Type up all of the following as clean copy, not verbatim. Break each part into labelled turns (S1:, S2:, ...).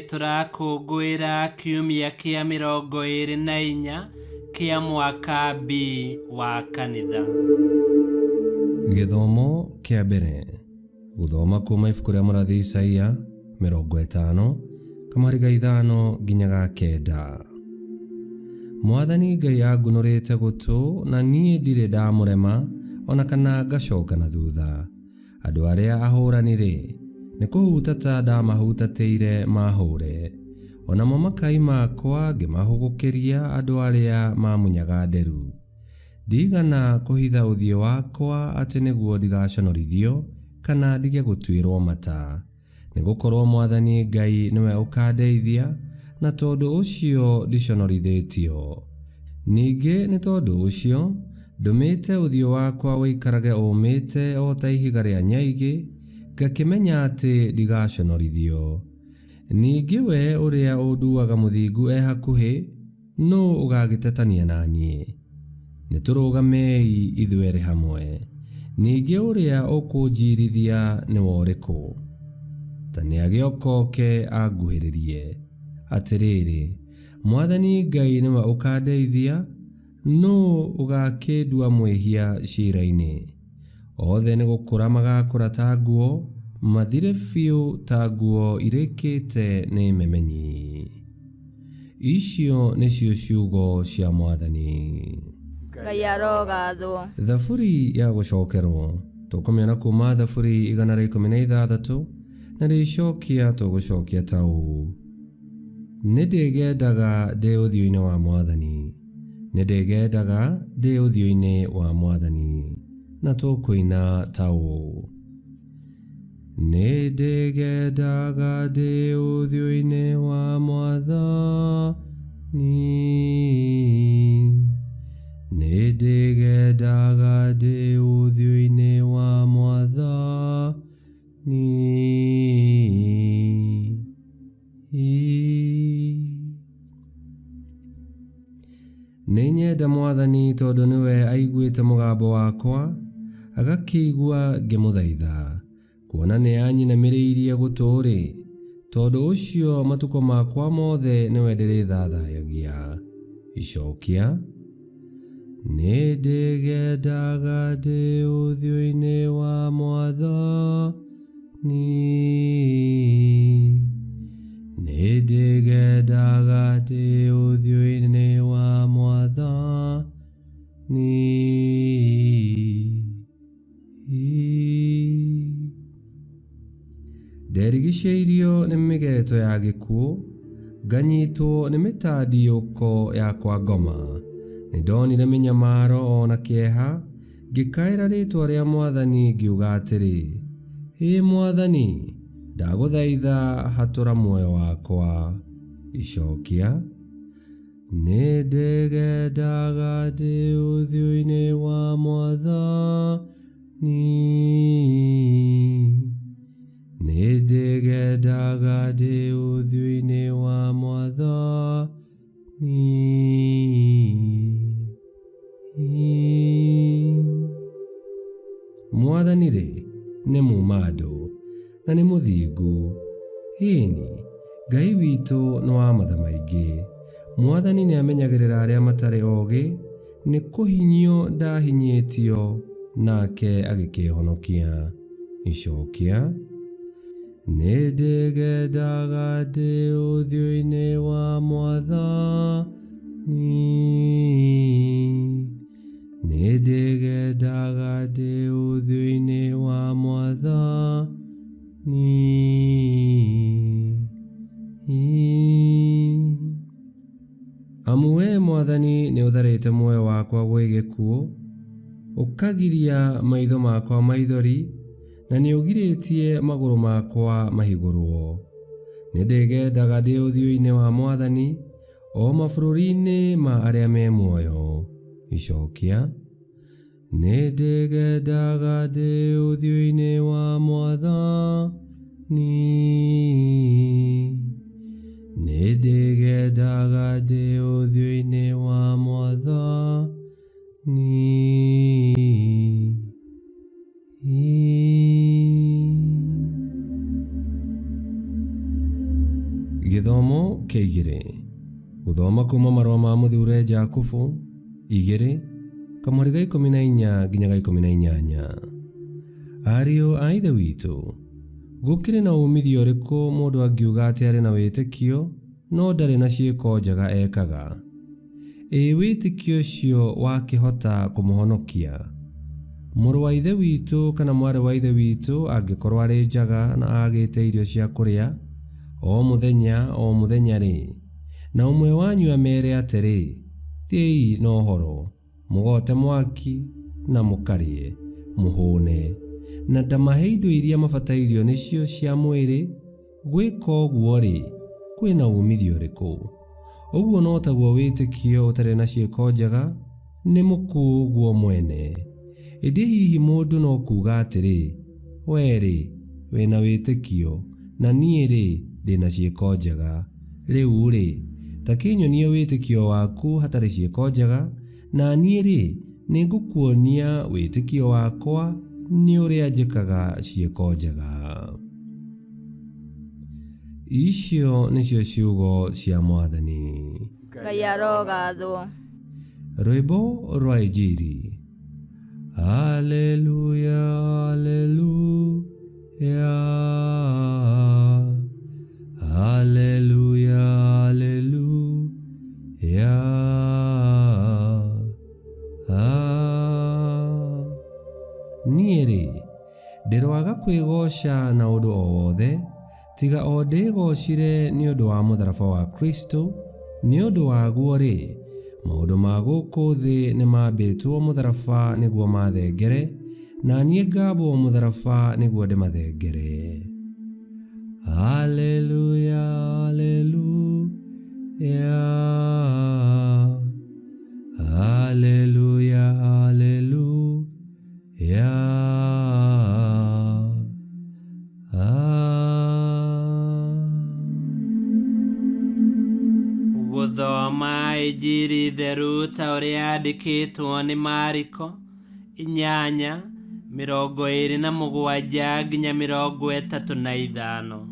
S1: turakũngũĩra kiumia kĩa 24 kĩa mwaka B wa kanitha.
S2: Gĩthomo kĩa mbere. Gũthoma kuma ibuku rĩa mũrathi Isaia 50 kamari ga 5 nginya ga 9. Mwathani Ngai angunũrĩte gũtũ na niĩ ndirĩ ndamũrema ona kana ngacoka na thutha. Andũ arĩa ahũranire nĩ kũhutata ndamahutatĩire mahũre. Onamo makai makwa ngĩmahũgũkĩria andũ arĩa mamunyaga nderu. Ndigana kũhitha ũthiũ wakwa atĩ nĩguo ndigaconorithio kana ndige gũtuĩrwo mata. Nĩgũkorwo Mwathani Ngai nĩwe ũkandeithia na tondũ ũcio ndiconorithĩtio. Ningĩ nĩ tondũ ũcio ndũmĩte ũthiũ wakwa wĩikarage ũmĩte o ta ihiga rĩa nyaigĩ, ngakĩmenya atĩ ndigaconorithio. Ningĩ we ũrĩa ũnduaga mũthingu hakuhĩ, nũũ ũgagĩtetania na niĩ? Nĩtũrũgamei ithuerĩ hamwe. Ningĩ ũrĩa ũkũnjirithia nĩ worĩkũ? Ta nĩagĩokoke anguhĩrĩrie. Atĩrĩrĩ, Mwathani Ngai nĩwe ũkandeithia, nũũ ũgakĩndua mwĩhia ciira-inĩ? Othe nĩ gũkũra magakũra ta nguo, mathire biũ ta nguo irĩkĩte nĩ memenyi. Icio nĩcio ciugo cia Mwathani.
S3: Ngai arogathwo.
S2: Thaburi ya gũcokerwo tũkũmĩona kuma thaburi 116 na rĩcokia tũgũcokia ta ũũ. Nĩndĩgendaga ndĩ ũthiũ-inĩ wa Mwathani, nĩndĩgendaga ndĩ ũthiũ-inĩ wa Mwathani, na tũkũina ta ũũ. Nĩndĩgendaga ndĩ ũthiũ-inĩ wa Mwathani, nĩndĩgendaga ndĩ ũthiũ-inĩ wa Mwathani. Nĩnyenda Mwathani tondũ nĩwe aiguĩte mũgambo wakwa, agakĩigua ngĩmũthaitha. Kuona nĩanyinamĩrĩirie gũtũ-rĩ, tondũ ũcio matukũ makwa mothe nĩwe ndĩrĩthathaiyagia. Icokia. Nĩndĩgendaga ndĩ ũthiũ-inĩ wa Mwathani, nĩndĩgendaga ndĩ ũthiũ-inĩ wa Mwathani. Nderigicĩirio nĩ mĩgeeto ya gĩkuũ, nganyitwo nĩ mĩtandiyũko ya kwa ngoma. Nĩndonire mĩnyamaro ona kĩeha, ngĩkaĩra rĩĩtwa rĩa Mwathani ngiuga atĩrĩ, ĩ Mwathani, ndagũthaitha hatũra muoyo wakwa. Icokia. Nĩndĩgendaga ndĩ ũthiũ-inĩ wa Mwathani, nĩndĩgendaga ndĩ ũthiũ-inĩ wa Mwathani. Mwathani-rĩ nĩ mumandũ na nĩ mũthingu. Ĩni, Ngai witũ nĩ wa matha maingĩ. Mwathani nĩamenyagĩrĩra arĩa matarĩ oogĩ, nĩ kũhinyio ndahinyĩtio, nake agĩkĩhonokia. Icokia. Nĩndĩgendaga ndĩ ũthiũ-inĩ wa Mwathani, nĩndĩgendaga ndĩ ũthiũ-inĩ wa Mwathani. Amu we Mwathani nĩ ũtharĩte muoyo wakwa gwĩ gĩkuũ, ũkagiria maitho makwa maithori, na nĩ ũgirĩtie magũrũ makwa mahigũrwo. Nĩndĩgendaga ndĩ ũthiũ-inĩ wa Mwathani o mabũrũri-inĩ ma arĩa me muoyo. Icokia. Nĩndĩgendaga ndĩ ũthiũ-inĩ wa Mwathani, nĩndĩgendaga ndĩ ũthiũ-inĩ wa Mwathani. Githomo kia 2 guthoma kuma marũa ma mũthure Jakubu 2 kamũhari ga 14 nginya ga 18. Ariũ a Ithe witũ, gũkĩrĩ na umithio ũrĩkũ mũndũ angiuga atĩ arĩ na wĩtĩkio no ndarĩ na ciĩko njega ekaga? Wĩtĩkio ũcio wakĩhota kũmũhonokia? Mũrũ wa Ithe witũ kana mwarĩ wa Ithe witũ angĩkorwo arĩ njaga na agĩte irio cia kũrĩa o mũthenya rĩ, na ũmwe wanyu amere atĩrĩ, thiĩi na ũhoro mũgote mwaki na mũkarĩe mũhũne, na ndamahe indo iria mabatairio nĩcio cia mwĩrĩ, gwĩka ũguo rĩ, kwĩna umithio ũrĩkũ? Ũguo no taguo wĩtĩkio ũtarĩ na ciĩko njega, nĩ mũkuũ guo mwene. Ĩndĩ hihi mũndũ no kuuga atĩrĩ, we rĩ, wĩna wĩtĩkio na niĩ rĩ, ndĩna ciĩko njega. Rĩu rĩ, ta kĩnyonie wĩtĩkio waku hatarĩ ciĩko njega, na niĩ rĩ, nĩngũkuonia wĩtĩkio wakwa nĩ ũrĩa njĩkaga ciĩko njega. Icio nĩcio ciugo cia Mwathani.
S3: Ngai arogathwo.
S2: Rwĩmbo rwa Injili. Haleluya, haleluya, haleluya, haleluya. Niĩ rĩ, ndĩroaga kwĩgoca na ũndũ o wothe, tiga o ndĩgocire nĩ ũndũ wa mũtharaba wa Kristo. Nĩ ũndũ waguo rĩ, maũndũ ma gũkũ thĩ nĩ mambĩtwo mũtharaba nĩguo mathengere, na niĩ ngambwo mũtharaba nĩguo ndĩmathengere. Haleluya, haleluya, haleluya, haleluya.
S1: Gũthoma Injili theru ta ũrĩa yandĩkĩtwo nĩ Mariko 8:27 nginya 35.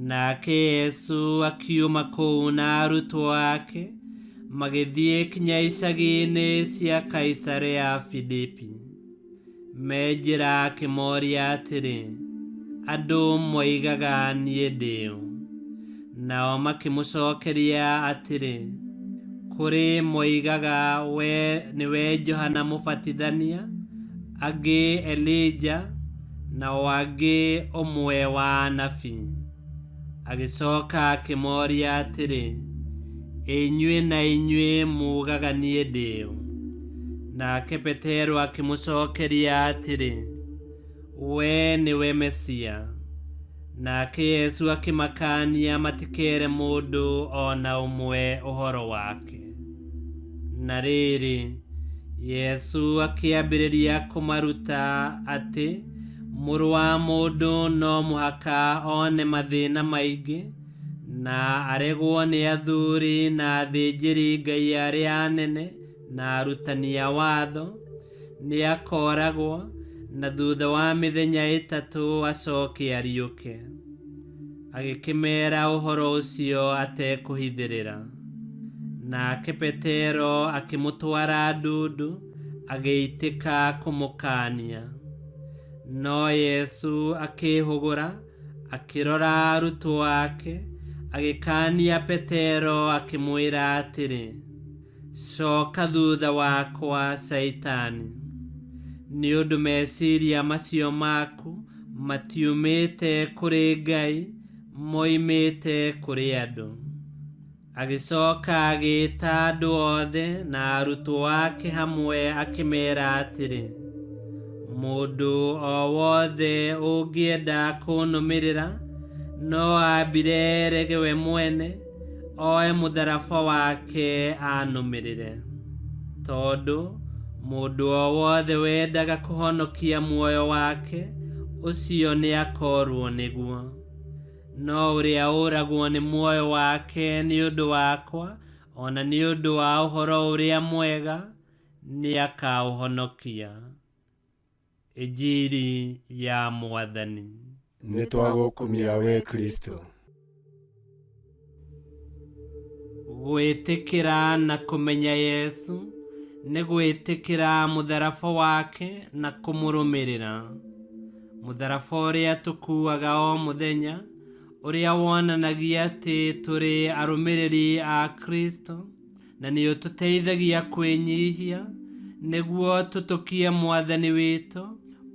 S1: Nake Yesu akiuma kũu na arutwo ake magĩthiĩ kinya icagi-inĩ cia Kaisarea Filipi. Me njĩra akĩmoria atĩrĩ, andũ moigaga niĩ ndĩ ũ? Nao makĩmũcokeria atĩrĩ, kũrĩ moigaga nĩwe Johana Mũbatithania, angĩ Elija, nao angĩ ũmwe wa anabii. Agĩcoka akĩmoria atĩrĩ, inyuĩ na inyuĩ mugaga niĩ ndĩ ũ? Nake Petero akĩmũcokeria atĩrĩ, we nĩwe Mesia. Nake Yesu akĩmakania matikere mũndũ ona ũmwe ũhoro wake. Na rĩrĩ, Yesu akĩambĩrĩria kũmaruta atĩ Mũrũ wa Mũndũ no mũhaka one mathĩna maingĩ, na aregwo nĩ athuri na athĩnjĩri Ngai arĩa anene na arutani a watho, nĩ akooragwo, na thutha wa mĩthenya 3 acoke ariũke. Agĩkĩmera ũhoro ũcio atekũhithĩrĩra. Nake Petero akĩmũtwara ndundu, agĩitĩka kũmũkaania. No Yesu akĩhũgũra, akĩrora arutwo ake, agĩkaania Petero akĩmwĩra atĩrĩ, coka thutha wakwa Saitani, nĩ ũndũ meciria macio maku matiumĩte kũrĩ Ngai, moimĩte kũrĩ andũ. Agĩcoka agĩĩta andũ othe na arutwo ake hamwe akĩmera atĩrĩ, mũndũ o wothe ũngĩenda kũnũmĩrĩra no ambire erege we mwene, oe mũtharaba wake anũmĩrĩre. Tondũ mũndũ o wothe wendaga kũhonokia muoyo wake, ũcio nĩ akoorwo nĩguo. No ũrĩa ũragwo nĩ muoyo wake nĩ ũndũ wakwa, ona nĩ ũndũ wa ũhoro ũrĩa mwega, nĩ akaũhonokia. Injili ya Mwathani.
S4: Nĩ twagũkumia we Kristo.
S1: Gwĩtĩkĩra na kũmenya Yesu nĩ gwĩtĩkĩra mũtharaba wake na kũmũrũmĩrĩra. Mũtharaba ũrĩa tũkuaga o mũthenya, ũrĩa wonanagia atĩ tũrĩ arũmĩrĩri a Kristo, na nĩ ũtũteithagia kwĩnyihia nĩguo tũtũkie Mwathani witũ,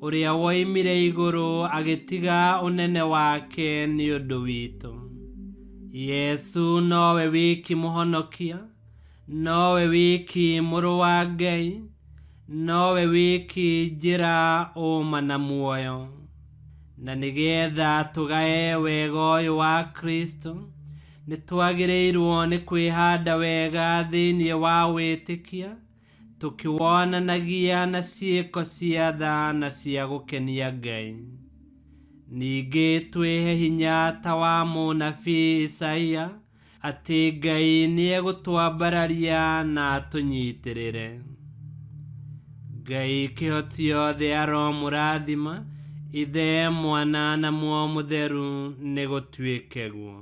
S1: ũrĩa woimire igũrũ agĩtiga ũnene wake nĩ ũndũ witũ. Yesu nowe wiki mũhonokia, nowe wiki mũrũ wa Ngai, nowe wiki njĩra ũma na muoyo. Na nĩgetha tũgae wega ũyũ wa Kristo, nĩ twagĩrĩirwo nĩ kwĩhanda wega thĩinĩ wa wĩtĩkia, tũkĩwonanagia na ciĩko cia tha na cia gũkenia Ngai. Ningĩ twĩhe hinya ta wa mũnabii Isaia, atĩ Ngai nĩ egũtwambararia na atũnyitĩrĩre. Ngai kĩhoti othe aromũrathima, Ithe, Mwana na Muoyo Mũtheru nĩ gũtuĩke guo.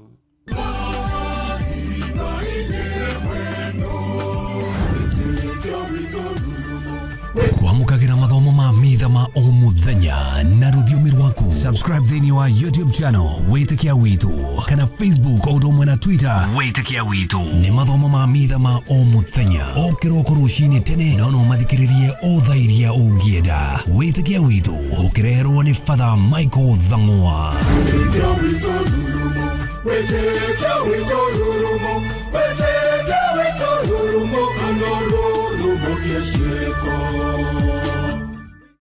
S4: Kwamũkagĩra mathomo ma mitha ma o mũthenya na rũthiomi rwaku. Subscribe thĩinĩ wa YouTube channel Wĩtĩkia Witũ, kana Facebook o ũndũ ũmwe na Twitter Wĩtĩkia Witũ. Nĩ mathomo ma mitha ma o mũthenya, o kĩroko rũcinĩ tene, no mathikĩrĩrie o thaa iria ũngĩenda. Wĩtĩkia Witũ ũkĩreherwo nĩ Father Michael Thang'wa. Wĩtĩkia Witũ rurumo, Wĩtĩkia Witũ rurumo, Wĩtĩkia Witũ rurumo, kana rurumo kĩciĩko.